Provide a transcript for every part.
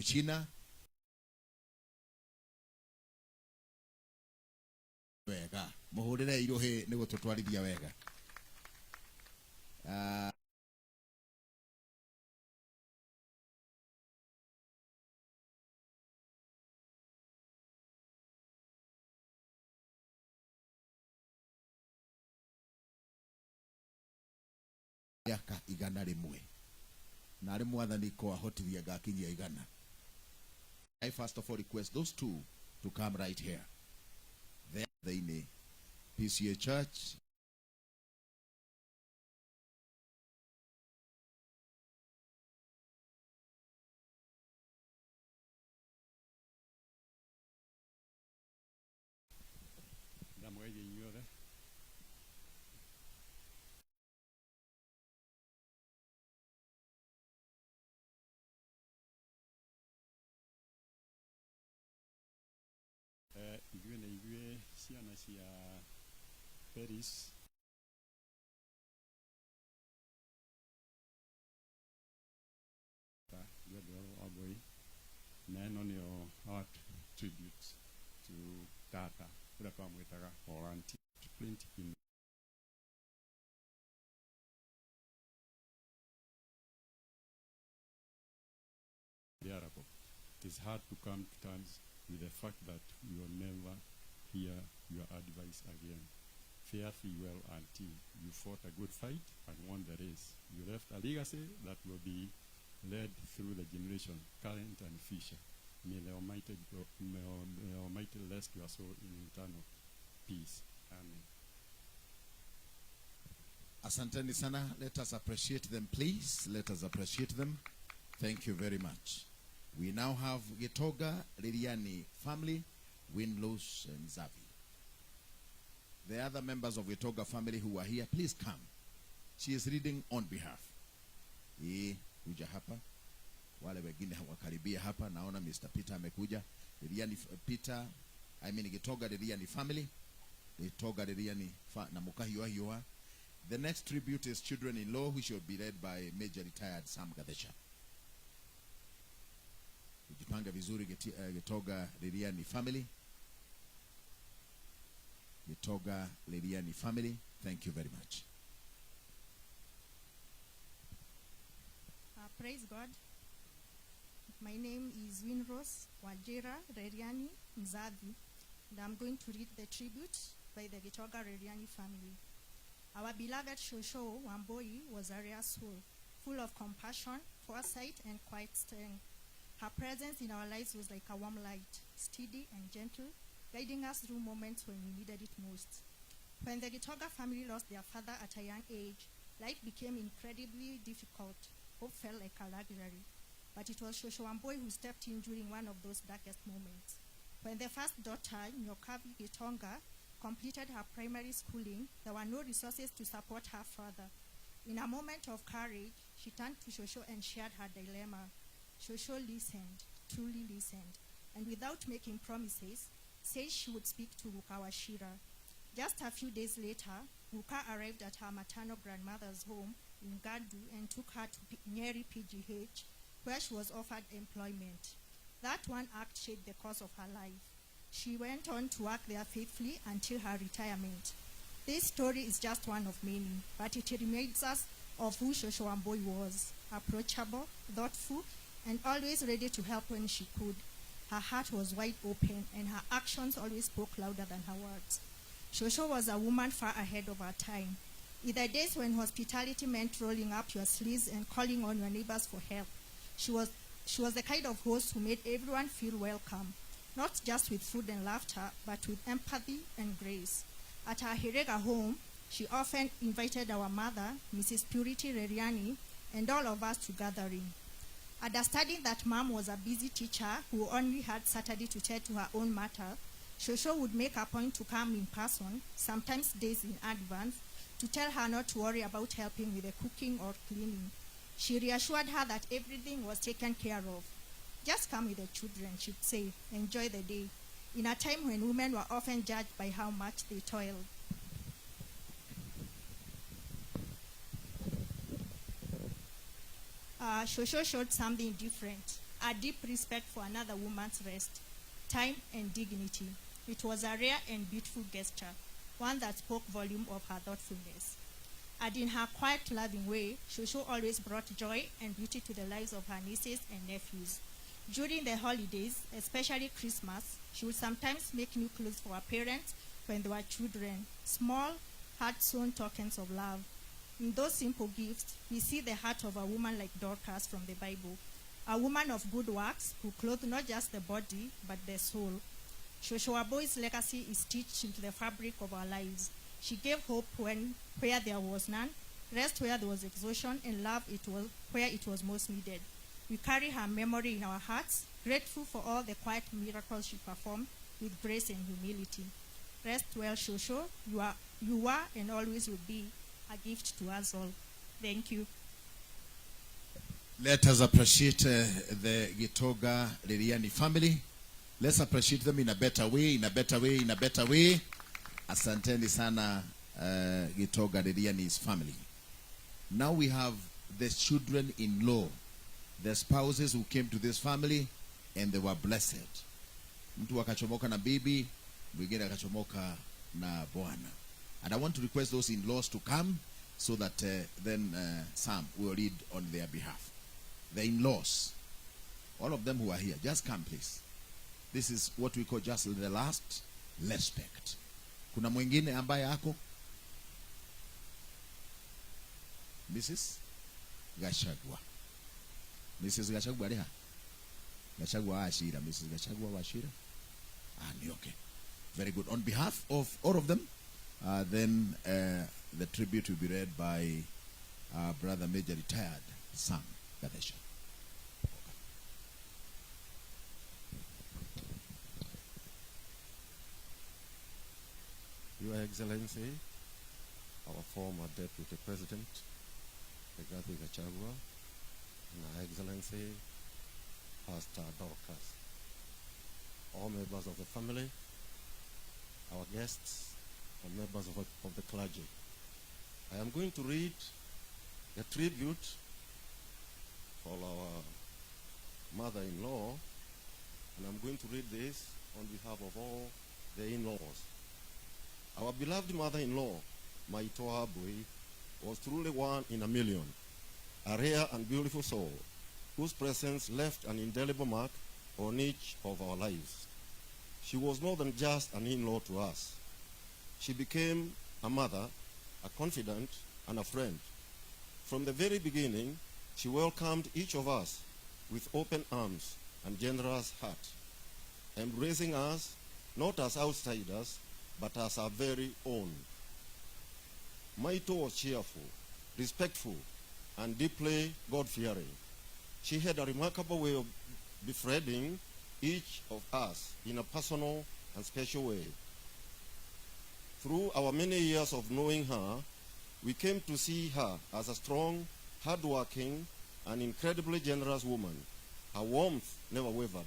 Uchina wega muhurire iruhi ni gututwarithia wega yaka igana rimwe na rimwe mwathani ko ahotithia ngakinyia igana. I first of all request those two to come right here. They in PCA Church. Igwe siana sia Paris men on your heart tribute to Tata or anti print in the Arab. It is hard to come to terms with the fact that we will never hear your advice again. Fare thee well, auntie. You fought a good fight and won the race. You left a legacy that will be led through the generation, current and future. May the Almighty rest your soul in eternal peace. Amen. Asanteni sana. Let us appreciate them, please. Let us appreciate them. Thank you very much. We now have Gitoga Liriani family, Winlows and Zavi. The other members of Gitoga family who are here, please come. She is reading on behalf. Kuja hapa. Wale wengine wakaribia hapa. Naona Mr. Peter amekuja. Liriani Peter, Gitoga Liriani family. Gitoga Liriani na mukahiwa hiwa. The next tribute is children-in-law, which will be led by Major Retired Sam Gadesha. Ujipanga vizuri Gitoga Liriani family. Gitoga Liriani family. Thank you very much. Praise God. My name is Winrose Wajira Liriani Mzavi, and I'm going to read the tribute by the Gitoga Liriani family. Our beloved Shosho Wamboi was a rare soul, full of compassion, foresight, and quiet strength. Her presence in our lives was like a warm light, steady and gentle, guiding us through moments when we needed it most. When the Gitoga family lost their father at a young age, life became incredibly difficult. Hope felt like a luxury. But it was Shosho Wamboi who stepped in during one of those darkest moments. When the first daughter, Nyokavi Gitonga, completed her primary schooling, there were no resources to support her further. In a moment of courage, she turned to Shosho and shared her dilemma. Shosho listened, truly listened, and without making promises, said she would speak to Ruka. Just a few days later, Ruka arrived at her maternal grandmother's home in Gadu and took her to Nyeri PGH, where she was offered employment. That one act shaped the course of her life. She went on to work there faithfully until her retirement. This story is just one of many, but it reminds us of who Shosho Wamboi was: approachable, thoughtful, and always ready to help when she could. Her heart was wide open, and her actions always spoke louder than her words. Shosho was a woman far ahead of her time. In the days when hospitality meant rolling up your sleeves and calling on your neighbors for help, she was the kind of host who made everyone feel welcome, not just with food and laughter, but with empathy and grace. At her Hiriga home, she often invited our mother, Mrs. Purity Liriani, and all of us to gathering. Understanding that Mom was a busy teacher who only had Saturday to tend to her own matter, Shosho would make a point to come in person, sometimes days in advance, to tell her not to worry about helping with the cooking or cleaning. She reassured her that everything was taken care of. Just come with the children, she'd say. Enjoy the day. In a time when women were often judged by how much they toiled. Shosho showed something different. a deep respect for another woman's rest, time, and dignity. It was a rare and beautiful gesture, one that spoke volume of her thoughtfulness. And in her quiet, loving way, Shosho always brought joy and beauty to the lives of her nieces and nephews. During the holidays, especially Christmas, she would sometimes make new clothes for her parents when they were children, small, heart-sewn tokens of love. In those simple gifts, we see the heart of a woman like Dorcas from the Bible, a woman of good works who clothed not just the body, but the soul. Shosho Aboi's legacy is stitched into the fabric of our lives. She gave hope where there was none, rest where there was exhaustion, and love where it was most needed. We carry her memory in our hearts, grateful for all the quiet miracles she performed with grace and humility. Rest well, Shosho. You are and always will be a gift to us all. Thank you. Let us appreciate the Gitoga Liriani family. Let's appreciate them in a better way, in a better way, in a better way. Asanteni sana Gitoga Liriani's family. Now we have the children-in-law, the spouses who came to this family and they were blessed. Mtu akachomoka na bibi, mwingine akachomoka na bwana. And I want to request those in-laws to come so that then Sam will read on their behalf. The in-laws, all of them who are here, just come please. This is what we call just the last respect. Kuna mwingine ambaye ako? Mrs. Gachagua. Mrs. Gachagua leha? Gachagua ashira. Mrs. Gachagua washira? Ni okay. Very good. On behalf of all of them, then the tribute will be read by Brother Major Retired Sam Gadesha. Your Excellency, our former Deputy President, Rigathi Gachagua, and Her Excellency, Pastor Dorcas, all members of the family, our guests, and members of the clergy. I am going to read a tribute for our mother-in-law, and I'm going to read this on behalf of all the in-laws. Our beloved mother-in-law, Mathiko-Inī, was truly one in a million, a rare and beautiful soul, whose presence left an indelible mark on each of our lives. She was more than just an in-law to us. She became a mother, a confidant, and a friend. From the very beginning, she welcomed each of us with open arms and generous heart, embracing us not as outsiders, but as our very own. Maito was cheerful, respectful, and deeply God-fearing. She had a remarkable way of befriending each of us in a personal and special way. Through our many years of knowing her, we came to see her as a strong, hard-working, and incredibly generous woman. Her warmth never wavered.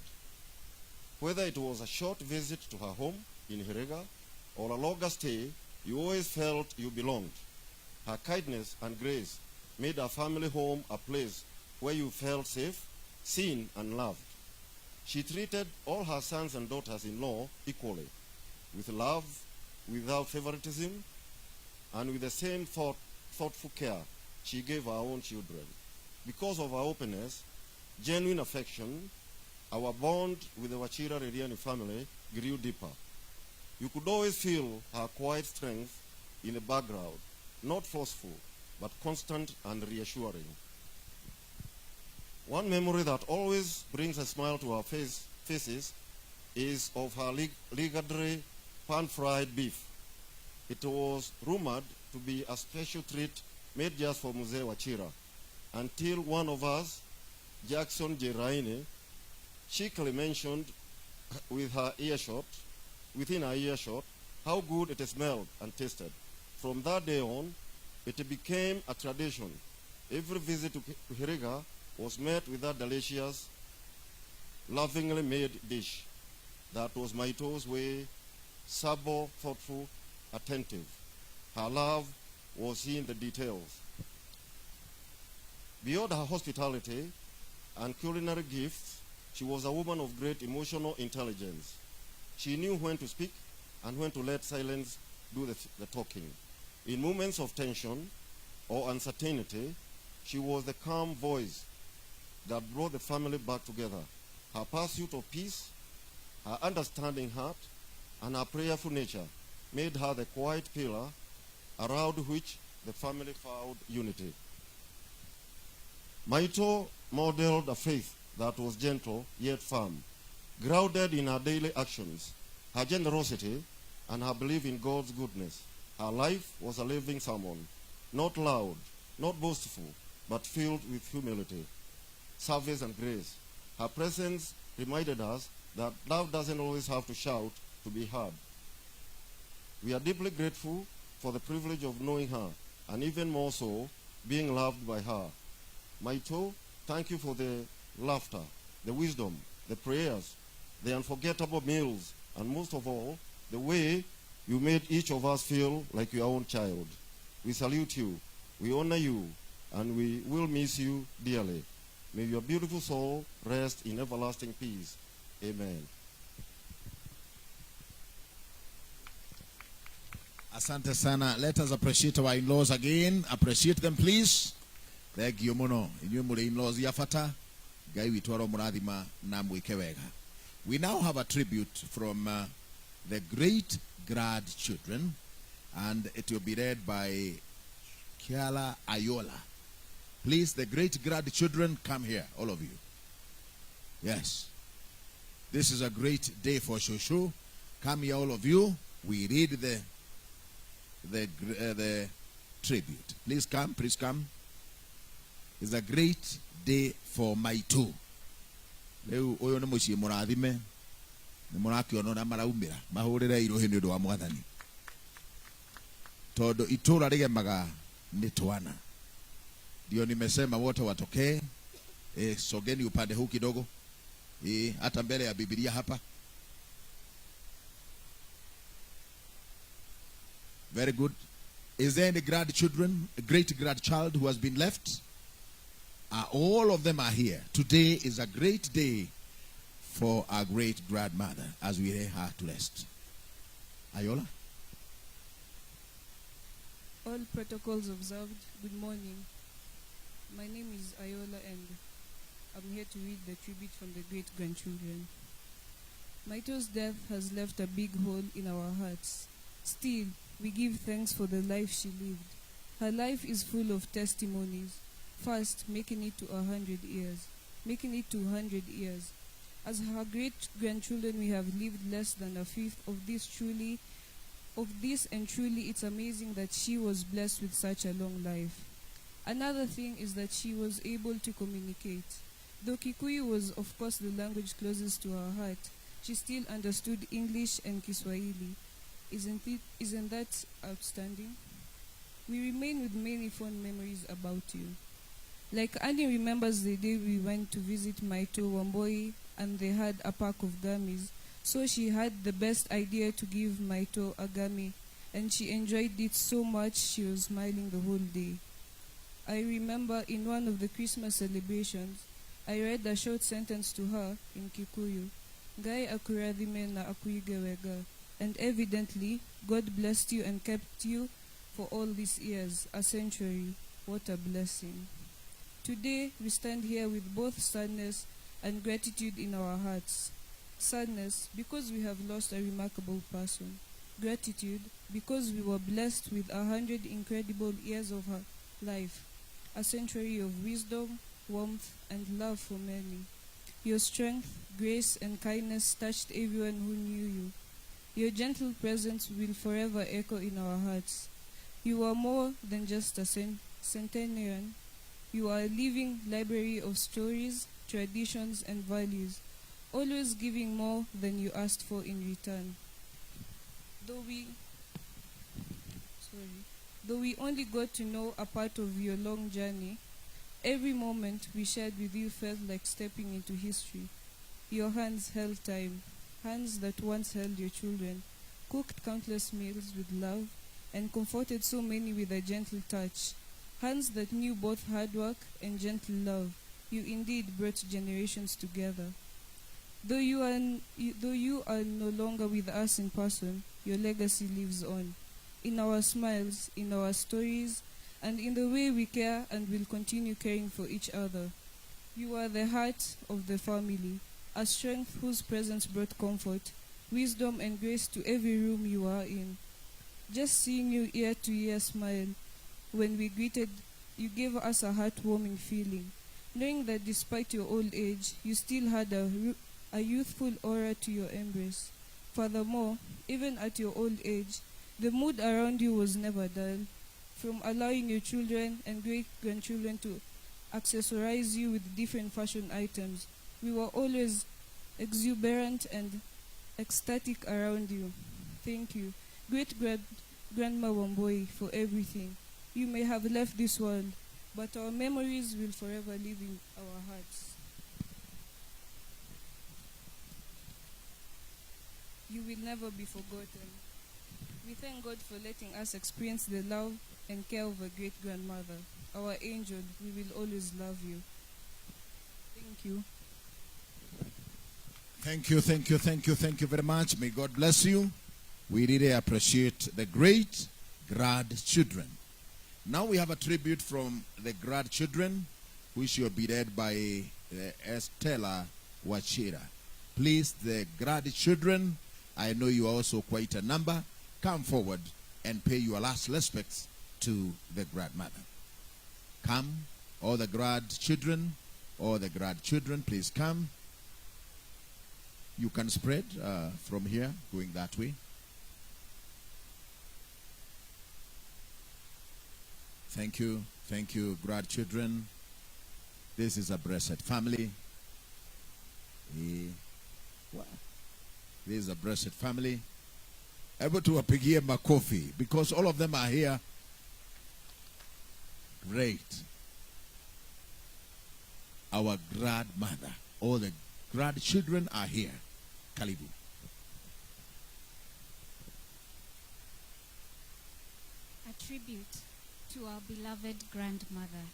Whether it was a short visit to her home in Hiriga or a longer stay, you always felt you belonged. Her kindness and grace made our family home a place where you felt safe, seen, and loved. She treated all her sons and daughters-in-law equally, with love, without favoritism, and with the same thoughtful care she gave our own children. Because of our openness, genuine affection, our bond with the Wachira Rediani family grew deeper. You could always feel her quiet strength in the background, not forceful, but constant and reassuring. One memory that always brings a smile to our faces is of her legendary pan-fried beef. It was rumored to be a special treat made just for Mzee Wachira, until one of us, Jackson Jeraine, cheekily mentioned within her earshot, how good it smelled and tasted. From that day on, it became a tradition. Every visit to Hiriga was met with that delicious, lovingly made dish. That was Maito's way, supple, thoughtful, attentive. Her love was in the details. Beyond her hospitality and culinary gifts, She was a woman of great emotional intelligence. She knew when to speak and when to let silence do the talking. In moments of tension or uncertainty, she was the calm voice that brought the family back together. Her pursuit of peace, her understanding heart, and her prayerful nature made her the quiet pillar around which the family found unity. Maito modeled a faith that was gentle yet firm, grounded in her daily actions, her generosity, and her belief in God's goodness. Her life was a living sermon, not loud, not boastful, but filled with humility, service, and grace. Her presence reminded us that love doesn't always have to shout to be heard. We are deeply grateful for the privilege of knowing her, and even more so, being loved by her. Maito, thank you for the laughter, the wisdom, the prayers, the unforgettable meals, and most of all, the way you made each of us feel like your own child. We salute you, we honor you, and we will miss you dearly. May your beautiful soul rest in everlasting peace. Amen. Asante sana. Let us appreciate our in-laws again. Appreciate them, please. Thank you, Muno. Inywe in-laws yafata. Gai witwaro muradhima na mwike wega. We now have a tribute from the great-grandchildren, and it will be read by Kīha Ayola. Please, the great-grandchildren, come here, all of you. Yes. This is a great day for Shosho. Come here, all of you. We read the tribute. Please come, please come. It's a great day for Maito. Leo oyo nemushie murathime. Nimurakĩona na maraumĩra. Mahũrĩre irohi nĩ ũndũ wa Mwathani. Tondũ itũra rĩgemaga nĩ twana. Ndio nimesema wote watokee. Sogeni upande huu kidogo. Hata mbele ya Biblia hapa. Very good. Is there any grandchildren, a great grandchild who has been left? All of them are here. Today is a great day for our great grandmother as we lay her to rest. Ayola? All protocols observed. Good morning. My name is Ayola and I'm here to read the tribute from the great-grandchildren. Maito's death has left a big hole in our hearts. Still, we give thanks for the life she lived. Her life is full of testimonies. First, making it to 100 years. Making it to 100 years. As her great-grandchildren, we have lived less than a fifth of this, and truly it's amazing that she was blessed with such a long life. Another thing is that she was able to communicate. Though Kikuyu was, of course, the language closest to her heart, she still understood English and Kiswahili. Isn't that outstanding? We remain with many fond memories about you. Like Annie remembers the day we went to visit Maito Wamboi and they had a pack of gummies. So she had the best idea to give Maito a gummy, and she enjoyed it so much she was smiling the whole day. I remember in one of the Christmas celebrations, I read a short sentence to her in Kikuyu. Gai akuradhime na akuigewega. And evidently, God blessed you and kept you for all these years, a century. What a blessing. Today, we stand here with both sadness and gratitude in our hearts. Sadness, because we have lost a remarkable person. Gratitude, because we were blessed with 100 incredible years of her life. A century of wisdom, warmth, and love for many. Your strength, grace, and kindness touched everyone who knew you. Your gentle presence will forever echo in our hearts. You are more than just a centenarian. You are a living library of stories, traditions, and values, always giving more than you asked for in return. Though we only got to know a part of your long journey, every moment we shared with you felt like stepping into history. Your hands held time. Hands that once held your children, cooked countless meals with love, and comforted so many with a gentle touch. Hands that knew both hard work and gentle love. You indeed brought generations together. Though you are no longer with us in person, your legacy lives on. In our smiles, in our stories, and in the way we care and will continue caring for each other. You are the heart of the family, a strength whose presence brought comfort, wisdom and grace to every room you are in. Just seeing you ear to ear smile when we greeted, you gave us a heartwarming feeling, knowing that despite your old age, you still had a youthful aura to your embrace. Furthermore, even at your old age, the mood around you was never dull. From allowing your children and great-grandchildren to accessorize you with different fashion items, we were always exuberant and ecstatic around you. Thank you, Grandma Wamboi, for everything. You may have left this world, but our memories will forever live in our hearts. You will never be forgotten. We thank God for letting us experience the love and care of a great-grandmother. Our angel, we will always love you. Thank you. Thank you very much. May God bless you. We really appreciate the great grandchildren. Now we have a tribute from the grandchildren, which will be led by Estella Wachira. Please, the grandchildren, I know you are also quite a number, come forward and pay your last respects to the grandmother. Come, all the grandchildren, please come. You can spread from here, going that way. Thank you, grandchildren. This is a blessed family. Wow. This is a blessed family. Able to apigie makofi because all of them are here. Great. Our grandmother, all the grandchildren are here. Karibu. A tribute to our beloved grandmother.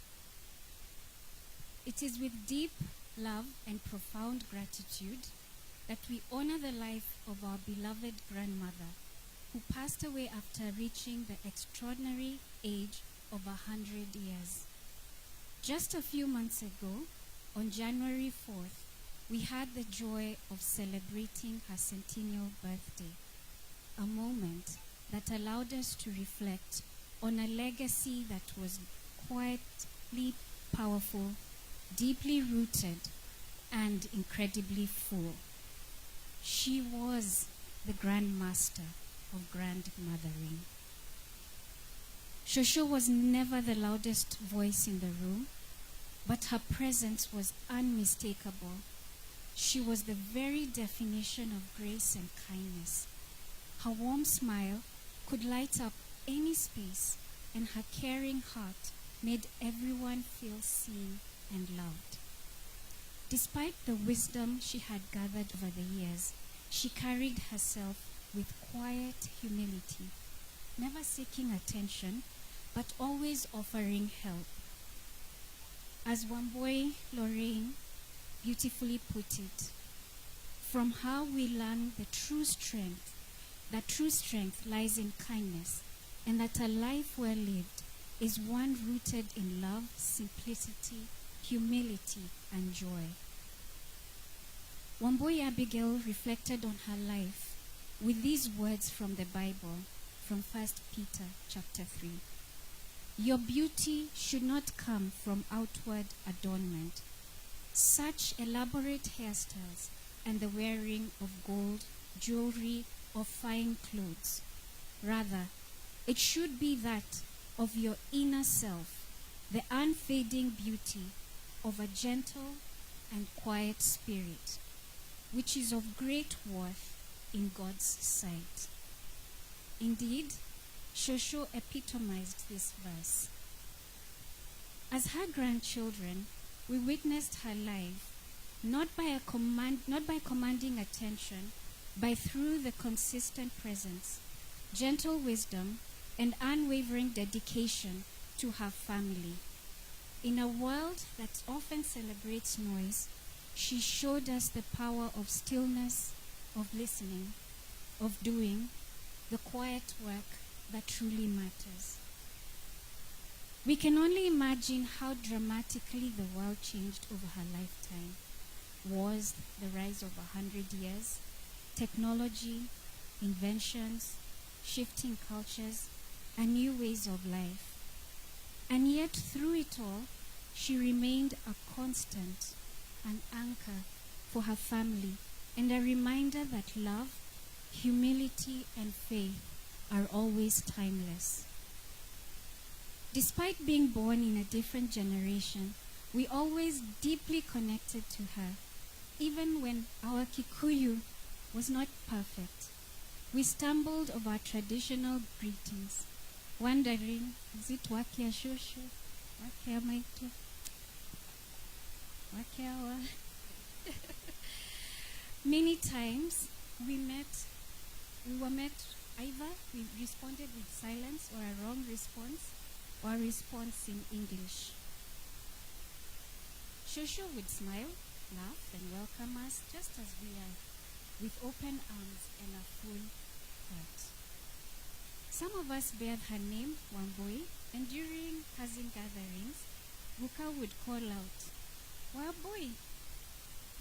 It is with deep love and profound gratitude that we honor the life of our beloved grandmother, who passed away after reaching the extraordinary age of 100 years. Just a few months ago, on January 4th, we had the joy of celebrating her centennial birthday, a moment that allowed us to reflect on a legacy that was quietly powerful, deeply rooted, and incredibly full. She was the grandmaster of grandmothering. Shosho was never the loudest voice in the room, but her presence was unmistakable. She was the very definition of grace and kindness. Her warm smile could light up any space, and her caring heart made everyone feel seen and loved. Despite the wisdom she had gathered over the years, she carried herself with quiet humility, never seeking attention, but always offering help. As Wamboi Lorraine beautifully put it, from her we learn that true strength lies in kindness, and that a life well lived is one rooted in love, simplicity, humility, and joy. Wamboi Abigail reflected on her life with these words from the Bible, from 1 Peter chapter 3. Your beauty should not come from outward adornment, such elaborate hairstyles and the wearing of gold, jewelry, or fine clothes. Rather, it should be that of your inner self, the unfading beauty of a gentle and quiet spirit, which is of great worth in God's sight. Indeed, Shosho epitomized this verse. As her grandchildren, we witnessed her life not by commanding attention, but through the consistent presence, gentle wisdom, and unwavering dedication to her family. In a world that often celebrates noise, she showed us the power of stillness, of listening, of doing the quiet work that truly matters. We can only imagine how dramatically the world changed over her lifetime. Wars, the rise of 100 years, technology, inventions, shifting cultures, and new ways of life. And yet, through it all, she remained a constant, an anchor for her family, and a reminder that love, humility, and faith are always timeless. Despite being born in a different generation, we always deeply connected to her, even when our Kikuyu was not perfect. We stumbled over our traditional greetings, wondering, is it wakia shosho, wakia maito, wakia wa? Many times we were met either we responded with silence or a wrong response, or a response in English. Shosho would smile, laugh, and welcome us just as we are, with open arms and a full heart. Some of us bared her name, Wambui, and during cousin gatherings, Buka would call out, Wambui,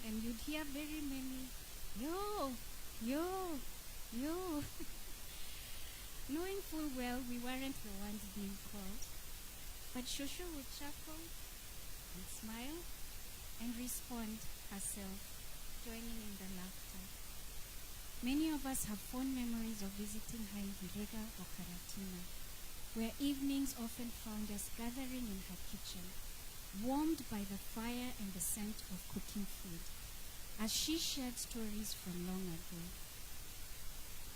and you'd hear very many, yo, yo, yo. Knowing full well we weren't the ones being called, but Shosho would chuckle and smile and respond herself, joining in the laughter. Many of us have fond memories of visiting her in Hiriga or Karatina, where evenings often found us gathering in her kitchen, warmed by the fire and the scent of cooking food, as she shared stories from long ago.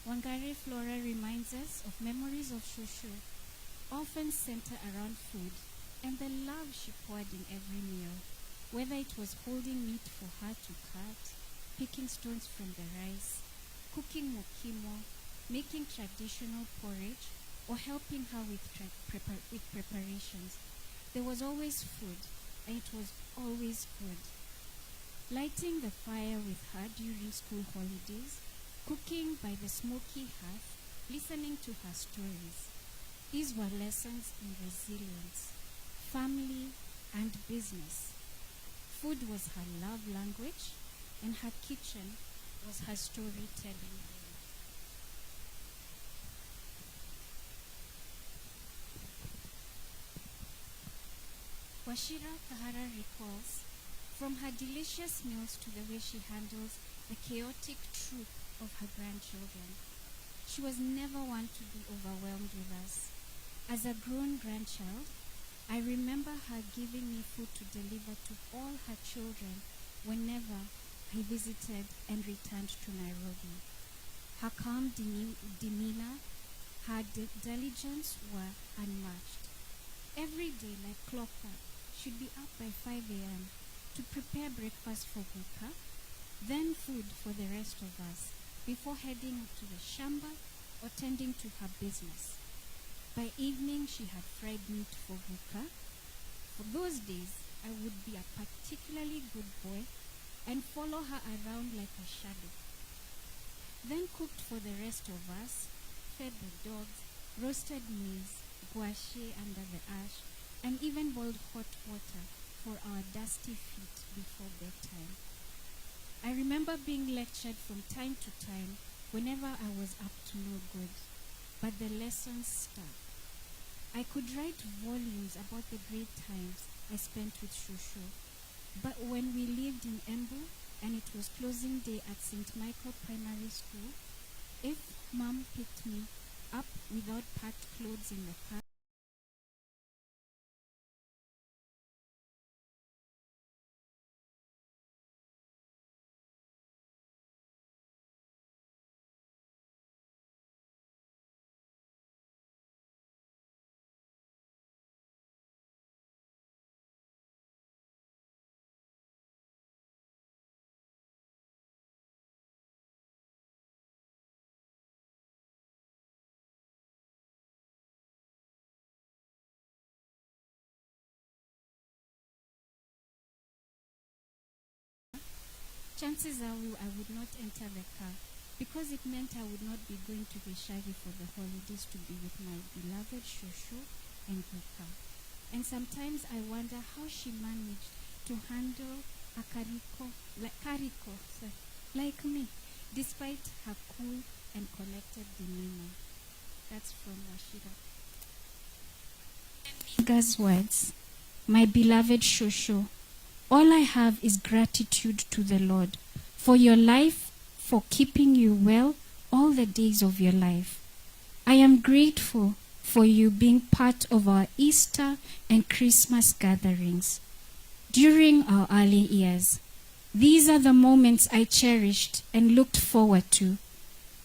Wangari Flora reminds us of memories of Shosho, often center around food and the love she poured in every meal, whether it was holding meat for her to cut, picking stones from the rice, cooking mokimo, making traditional porridge, or helping her with preparations. There was always food, and it was always good. Lighting the fire with her during school holidays, cooking by the smoky hearth, listening to her stories. These were lessons in resilience, family, and business. Food was her love language, and her kitchen was her storytelling. Washira Kahara recalls, from her delicious meals to the way she handles the chaotic troop of her grandchildren. She was never one to be overwhelmed with us. As a grown grandchild, I remember her giving me food to deliver to all her children whenever I visited and returned to Nairobi. Her calm demeanor, her diligence were unmatched. Every day, like clockwork, she'd be up by 5 a.m. to prepare breakfast for Buka, then food for the rest of us, before heading up to the shamba or tending to her business. By evening, she had fried meat for Buka. For those days, I would be a particularly good boy and follow her around like a shadow. Then cooked for the rest of us, fed the dogs, roasted maize, gouache under the ash, and even boiled hot water for our dusty feet before bedtime. I remember being lectured from time to time whenever I was up to no good, but the lessons stuck. I could write volumes about the great times I spent with Shosho, but when we lived in Embu and it was closing day at St. Michael Primary School, if Mom picked me up without packed clothes in the car, chances are I would not enter the car because it meant I would not be going to the Shari for the holidays to be with my beloved Shosho and Ruka. And sometimes I wonder how she managed to handle a kariko like me, despite her cool and collected demeanor. That's from Washira. Hiriga's words, my beloved Shosho, all I have is gratitude to the Lord for your life, for keeping you well all the days of your life. I am grateful for you being part of our Easter and Christmas gatherings during our early years. These are the moments I cherished and looked forward to.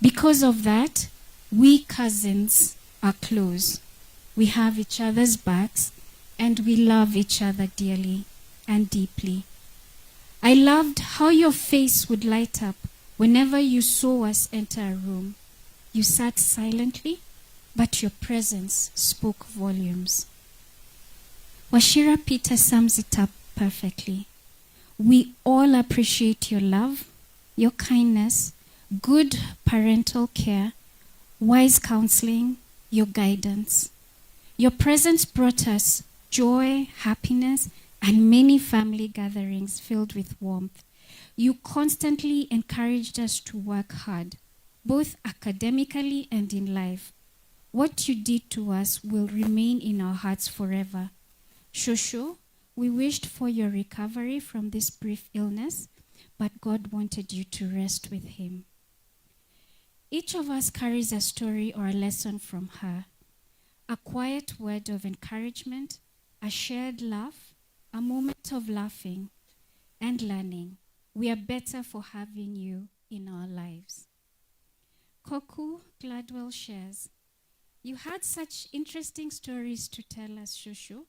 Because of that, we cousins are close. We have each other's backs and we love each other dearly and deeply. I loved how your face would light up whenever you saw us enter a room. You sat silently, but your presence spoke volumes. Washira Peter sums it up perfectly. We all appreciate your love, your kindness, good parental care, wise counseling, your guidance. Your presence brought us joy, happiness, and many family gatherings filled with warmth. You constantly encouraged us to work hard, both academically and in life. What you did to us will remain in our hearts forever. Shosho, we wished for your recovery from this brief illness, but God wanted you to rest with him. Each of us carries a story or a lesson from her. A quiet word of encouragement, a shared laugh, a moment of laughing and learning. We are better for having you in our lives. Koku Gladwell shares, you had such interesting stories to tell us, Shosho,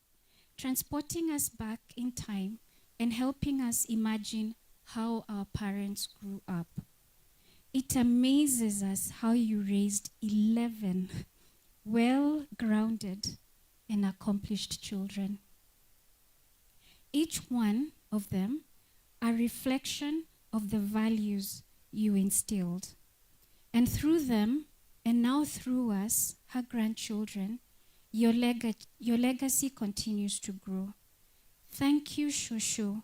transporting us back in time and helping us imagine how our parents grew up. It amazes us how you raised 11 well-grounded and accomplished children. Each one of them a reflection of the values you instilled. And through them, and now through us, her grandchildren, your legacy continues to grow. Thank you, Shosho,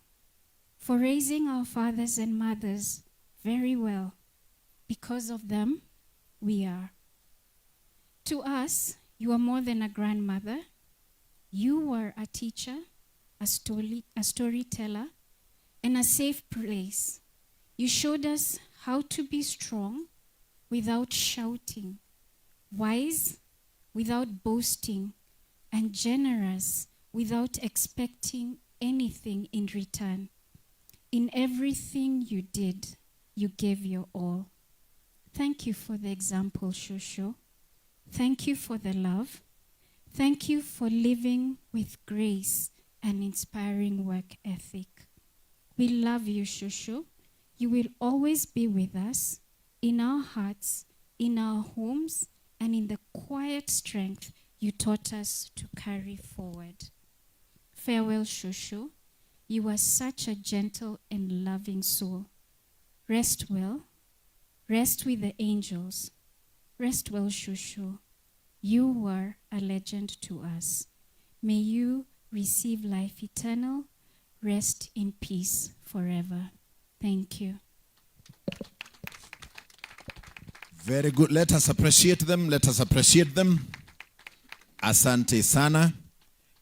for raising our fathers and mothers very well. Because of them, we are. To us, you are more than a grandmother. You were a teacher, a storyteller, and a safe place. You showed us how to be strong without shouting, wise without boasting, and generous without expecting anything in return. In everything you did, you gave your all. Thank you for the example, Shosho. Thank you for the love. Thank you for living with grace and inspiring work ethic. We love you, Shosho. You will always be with us, in our hearts, in our homes, and in the quiet strength you taught us to carry forward. Farewell, Shosho. You are such a gentle and loving soul. Rest well. Rest with the angels. Rest well, Shosho. You were a legend to us. May you receive life eternal. Rest in peace forever. Thank you. Very good. Let us appreciate them. Let us appreciate them. Asante sana.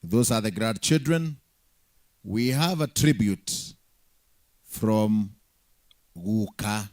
Those are the grandchildren. We have a tribute from Gucakaya.